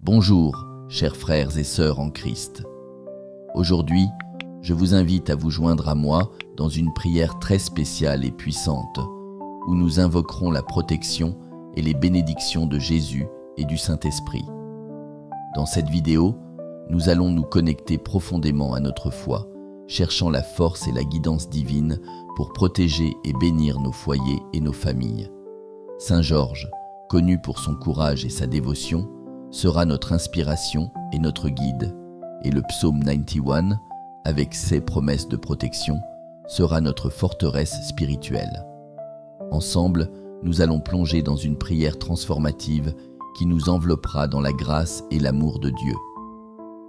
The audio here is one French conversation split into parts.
Bonjour, chers frères et sœurs en Christ. Aujourd'hui, je vous invite à vous joindre à moi dans une prière très spéciale et puissante, où nous invoquerons la protection et les bénédictions de Jésus et du Saint-Esprit. Dans cette vidéo, nous allons nous connecter profondément à notre foi, cherchant la force et la guidance divine pour protéger et bénir nos foyers et nos familles. Saint Georges, connu pour son courage et sa dévotion, sera notre inspiration et notre guide, et le psaume 91, avec ses promesses de protection, sera notre forteresse spirituelle. Ensemble, nous allons plonger dans une prière transformative qui nous enveloppera dans la grâce et l'amour de Dieu.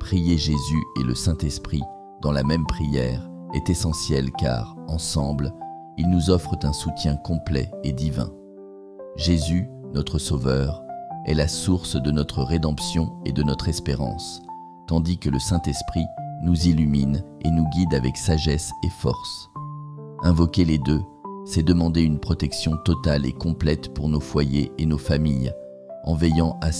Prier Jésus et le Saint-Esprit dans la même prière est essentiel car, ensemble, ils nous offrent un soutien complet et divin. Jésus, notre Sauveur, est la source de notre rédemption et de notre espérance, tandis que le Saint-Esprit nous illumine et nous guide avec sagesse et force. Invoquer les deux, c'est demander une protection totale et complète pour nos foyers et nos familles, en veillant à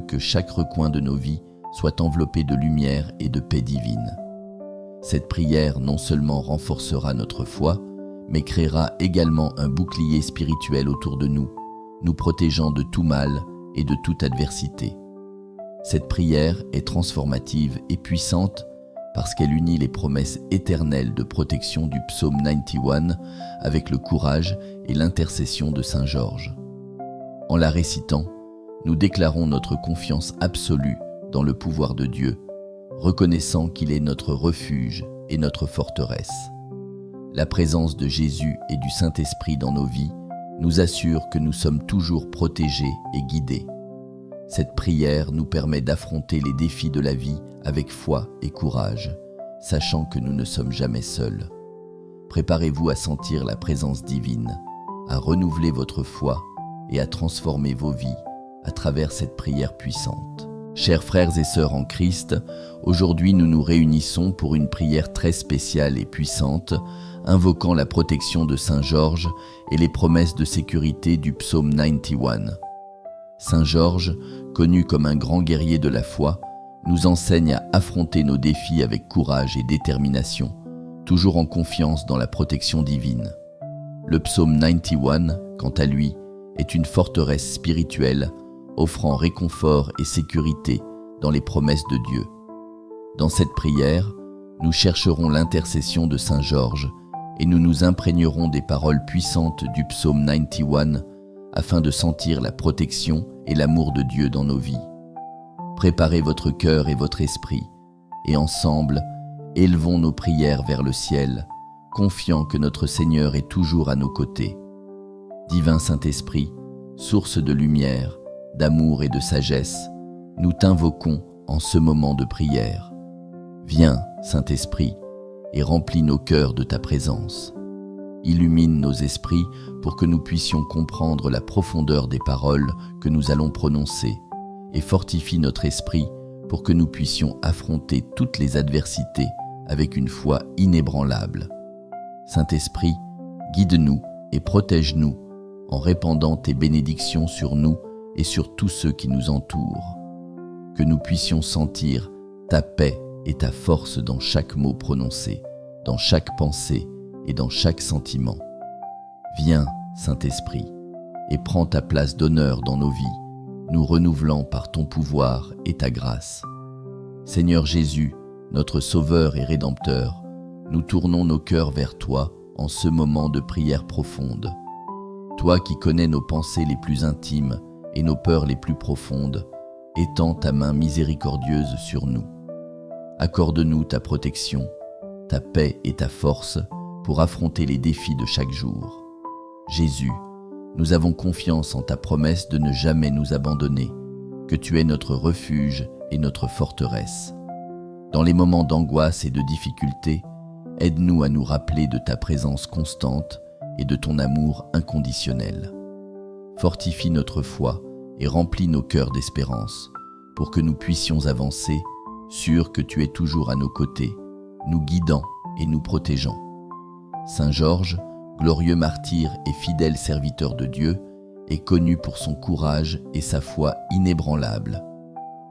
que chaque recoin de nos vies soit enveloppé de lumière et de paix divine. Cette prière non seulement renforcera notre foi, mais créera également un bouclier spirituel autour de nous, nous protégeant de tout mal et de toute adversité. Cette prière est transformative et puissante parce qu'elle unit les promesses éternelles de protection du psaume 91 avec le courage et l'intercession de Saint Georges. En la récitant, nous déclarons notre confiance absolue dans le pouvoir de Dieu, reconnaissant qu'il est notre refuge et notre forteresse. La présence de Jésus et du Saint-Esprit dans nos vies nous assure que nous sommes toujours protégés et guidés. Cette prière nous permet d'affronter les défis de la vie avec foi et courage, sachant que nous ne sommes jamais seuls. Préparez-vous à sentir la présence divine, à renouveler votre foi et à transformer vos vies à travers cette prière puissante. Chers frères et sœurs en Christ, aujourd'hui nous nous réunissons pour une prière très spéciale et puissante, invoquant la protection de Saint Georges et les promesses de sécurité du psaume 91. Saint Georges, connu comme un grand guerrier de la foi, nous enseigne à affronter nos défis avec courage et détermination, toujours en confiance dans la protection divine. Le psaume 91, quant à lui, est une forteresse spirituelle offrant réconfort et sécurité dans les promesses de Dieu. Dans cette prière, nous chercherons l'intercession de Saint Georges et nous nous imprégnerons des paroles puissantes du psaume 91 afin de sentir la protection et l'amour de Dieu dans nos vies. Préparez votre cœur et votre esprit et ensemble, élevons nos prières vers le ciel, confiant que notre Seigneur est toujours à nos côtés. Divin Saint-Esprit, source de lumière, d'amour et de sagesse, nous t'invoquons en ce moment de prière. Viens, Saint-Esprit, et remplis nos cœurs de ta présence. Illumine nos esprits pour que nous puissions comprendre la profondeur des paroles que nous allons prononcer et fortifie notre esprit pour que nous puissions affronter toutes les adversités avec une foi inébranlable. Saint-Esprit, guide-nous et protège-nous en répandant tes bénédictions sur nous et sur tous ceux qui nous entourent. Que nous puissions sentir ta paix et ta force dans chaque mot prononcé, dans chaque pensée et dans chaque sentiment. Viens, Saint-Esprit, et prends ta place d'honneur dans nos vies, nous renouvelant par ton pouvoir et ta grâce. Seigneur Jésus, notre Sauveur et Rédempteur, nous tournons nos cœurs vers toi en ce moment de prière profonde. Toi qui connais nos pensées les plus intimes et nos peurs les plus profondes, étends ta main miséricordieuse sur nous. Accorde-nous ta protection, ta paix et ta force pour affronter les défis de chaque jour. Jésus, nous avons confiance en ta promesse de ne jamais nous abandonner, que tu es notre refuge et notre forteresse. Dans les moments d'angoisse et de difficulté, aide-nous à nous rappeler de ta présence constante et de ton amour inconditionnel. Fortifie notre foi et remplis nos cœurs d'espérance pour que nous puissions avancer, sûrs que tu es toujours à nos côtés, nous guidant et nous protégeant. Saint Georges, glorieux martyr et fidèle serviteur de Dieu, est connu pour son courage et sa foi inébranlable.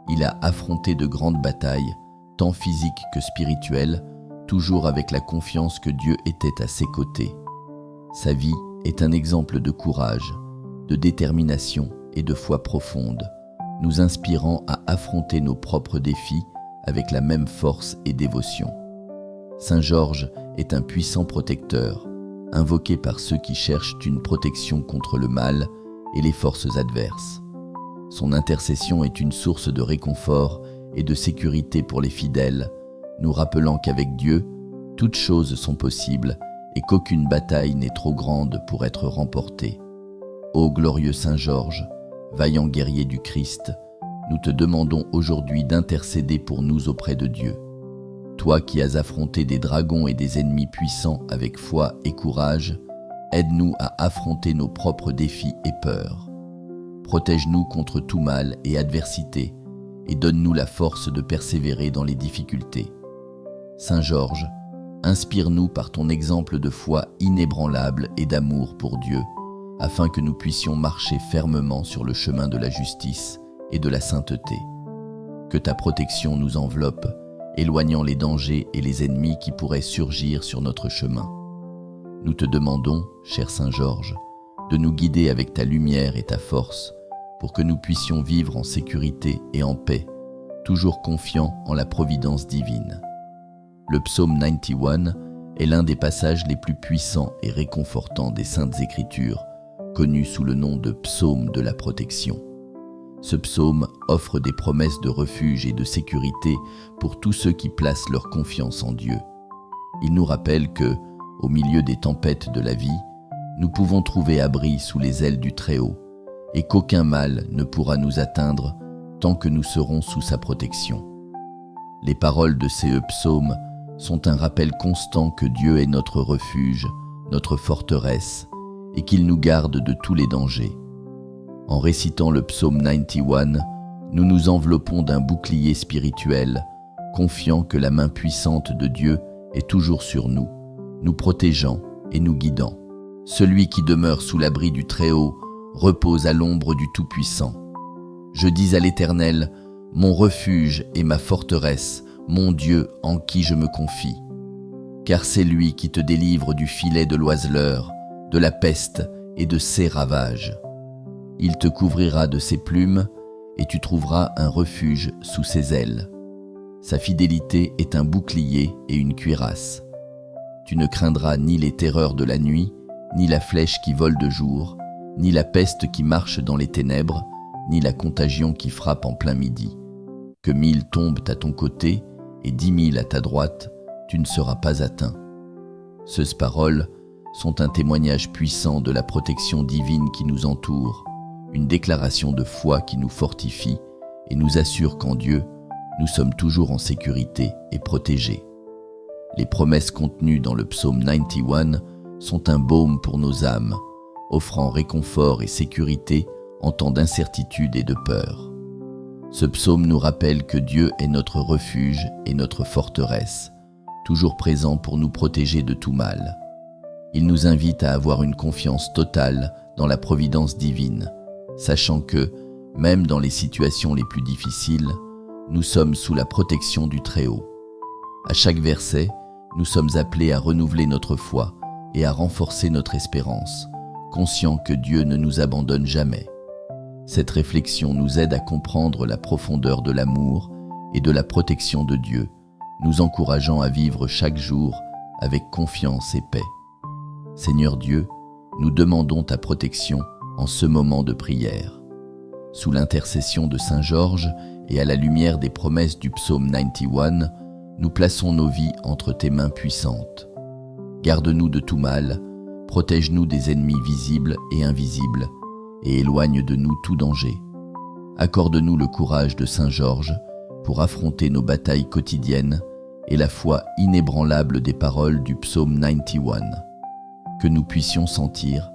Il a affronté de grandes batailles, tant physiques que spirituelles, toujours avec la confiance que Dieu était à ses côtés. Sa vie est un exemple de courage, de détermination et de foi profonde, nous inspirant à affronter nos propres défis avec la même force et dévotion. Saint Georges est un puissant protecteur, invoqué par ceux qui cherchent une protection contre le mal et les forces adverses. Son intercession est une source de réconfort et de sécurité pour les fidèles, nous rappelant qu'avec Dieu, toutes choses sont possibles et qu'aucune bataille n'est trop grande pour être remportée. Ô glorieux Saint Georges, vaillant guerrier du Christ, nous te demandons aujourd'hui d'intercéder pour nous auprès de Dieu. Toi qui as affronté des dragons et des ennemis puissants avec foi et courage, aide-nous à affronter nos propres défis et peurs. Protège-nous contre tout mal et adversité et donne-nous la force de persévérer dans les difficultés. Saint Georges, inspire-nous par ton exemple de foi inébranlable et d'amour pour Dieu, afin que nous puissions marcher fermement sur le chemin de la justice et de la sainteté. Que ta protection nous enveloppe, éloignant les dangers et les ennemis qui pourraient surgir sur notre chemin. Nous te demandons, cher Saint Georges, de nous guider avec ta lumière et ta force, pour que nous puissions vivre en sécurité et en paix, toujours confiants en la providence divine. Le psaume 91 est l'un des passages les plus puissants et réconfortants des Saintes Écritures, connu sous le nom de psaume de la protection. Ce psaume offre des promesses de refuge et de sécurité pour tous ceux qui placent leur confiance en Dieu. Il nous rappelle que, au milieu des tempêtes de la vie, nous pouvons trouver abri sous les ailes du Très-Haut et qu'aucun mal ne pourra nous atteindre tant que nous serons sous sa protection. Les paroles de ces psaumes sont un rappel constant que Dieu est notre refuge, notre forteresse, et qu'il nous garde de tous les dangers. En récitant le psaume 91, nous nous enveloppons d'un bouclier spirituel, confiant que la main puissante de Dieu est toujours sur nous, nous protégeant et nous guidant. Celui qui demeure sous l'abri du Très-Haut repose à l'ombre du Tout-Puissant. Je dis à l'Éternel, mon refuge et ma forteresse, mon Dieu en qui je me confie. Car c'est lui qui te délivre du filet de l'oiseleur, de la peste et de ses ravages. Il te couvrira de ses plumes et tu trouveras un refuge sous ses ailes. Sa fidélité est un bouclier et une cuirasse. Tu ne craindras ni les terreurs de la nuit, ni la flèche qui vole de jour, ni la peste qui marche dans les ténèbres, ni la contagion qui frappe en plein midi. Que 1000 tombent à ton côté et 10 000 à ta droite, tu ne seras pas atteint. Ces paroles sont un témoignage puissant de la protection divine qui nous entoure, une déclaration de foi qui nous fortifie et nous assure qu'en Dieu, nous sommes toujours en sécurité et protégés. Les promesses contenues dans le psaume 91 sont un baume pour nos âmes, offrant réconfort et sécurité en temps d'incertitude et de peur. Ce psaume nous rappelle que Dieu est notre refuge et notre forteresse, toujours présent pour nous protéger de tout mal. Il nous invite à avoir une confiance totale dans la providence divine, sachant que, même dans les situations les plus difficiles, nous sommes sous la protection du Très-Haut. À chaque verset, nous sommes appelés à renouveler notre foi et à renforcer notre espérance, conscients que Dieu ne nous abandonne jamais. Cette réflexion nous aide à comprendre la profondeur de l'amour et de la protection de Dieu, nous encourageant à vivre chaque jour avec confiance et paix. Seigneur Dieu, nous demandons ta protection en ce moment de prière. Sous l'intercession de Saint Georges et à la lumière des promesses du psaume 91, nous plaçons nos vies entre tes mains puissantes. Garde-nous de tout mal, protège-nous des ennemis visibles et invisibles, et éloigne de nous tout danger. Accorde-nous le courage de Saint Georges pour affronter nos batailles quotidiennes et la foi inébranlable des paroles du psaume 91. Que nous puissions sentir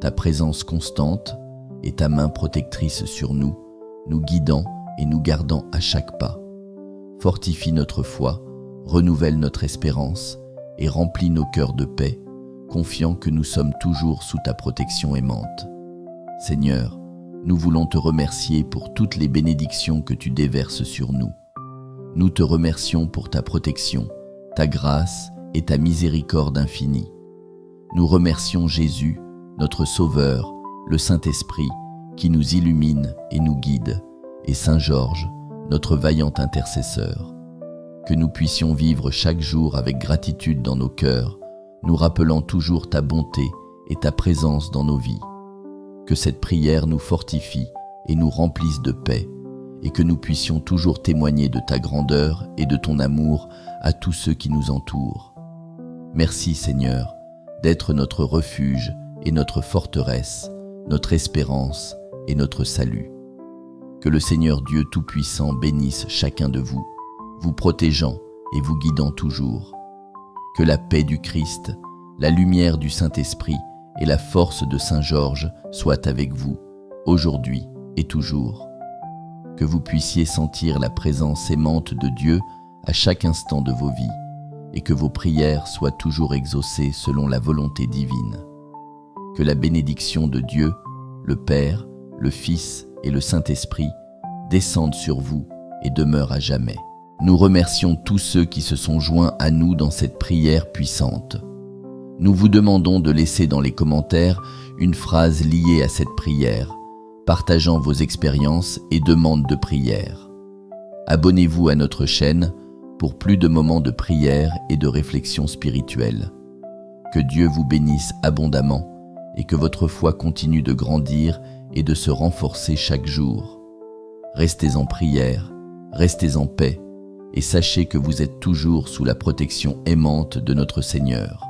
ta présence constante et ta main protectrice sur nous, nous guidant et nous gardant à chaque pas. Fortifie notre foi, renouvelle notre espérance et remplis nos cœurs de paix, confiant que nous sommes toujours sous ta protection aimante. Seigneur, nous voulons te remercier pour toutes les bénédictions que tu déverses sur nous. Nous te remercions pour ta protection, ta grâce et ta miséricorde infinie. Nous remercions Jésus, notre Sauveur, le Saint-Esprit, qui nous illumine et nous guide, et Saint Georges, notre vaillant intercesseur. Que nous puissions vivre chaque jour avec gratitude dans nos cœurs, nous rappelant toujours ta bonté et ta présence dans nos vies. Que cette prière nous fortifie et nous remplisse de paix, et que nous puissions toujours témoigner de ta grandeur et de ton amour à tous ceux qui nous entourent. Merci Seigneur, d'être notre refuge et notre forteresse, notre espérance et notre salut. Que le Seigneur Dieu Tout-Puissant bénisse chacun de vous, vous protégeant et vous guidant toujours. Que la paix du Christ, la lumière du Saint-Esprit et la force de Saint Georges soient avec vous, aujourd'hui et toujours. Que vous puissiez sentir la présence aimante de Dieu à chaque instant de vos vies, et que vos prières soient toujours exaucées selon la volonté divine. Que la bénédiction de Dieu, le Père, le Fils et le Saint-Esprit descendent sur vous et demeurent à jamais. Nous remercions tous ceux qui se sont joints à nous dans cette prière puissante. Nous vous demandons de laisser dans les commentaires une phrase liée à cette prière, partageant vos expériences et demandes de prière. Abonnez-vous à notre chaîne pour plus de moments de prière et de réflexion spirituelle. Que Dieu vous bénisse abondamment et que votre foi continue de grandir et de se renforcer chaque jour. Restez en prière, restez en paix et sachez que vous êtes toujours sous la protection aimante de notre Seigneur.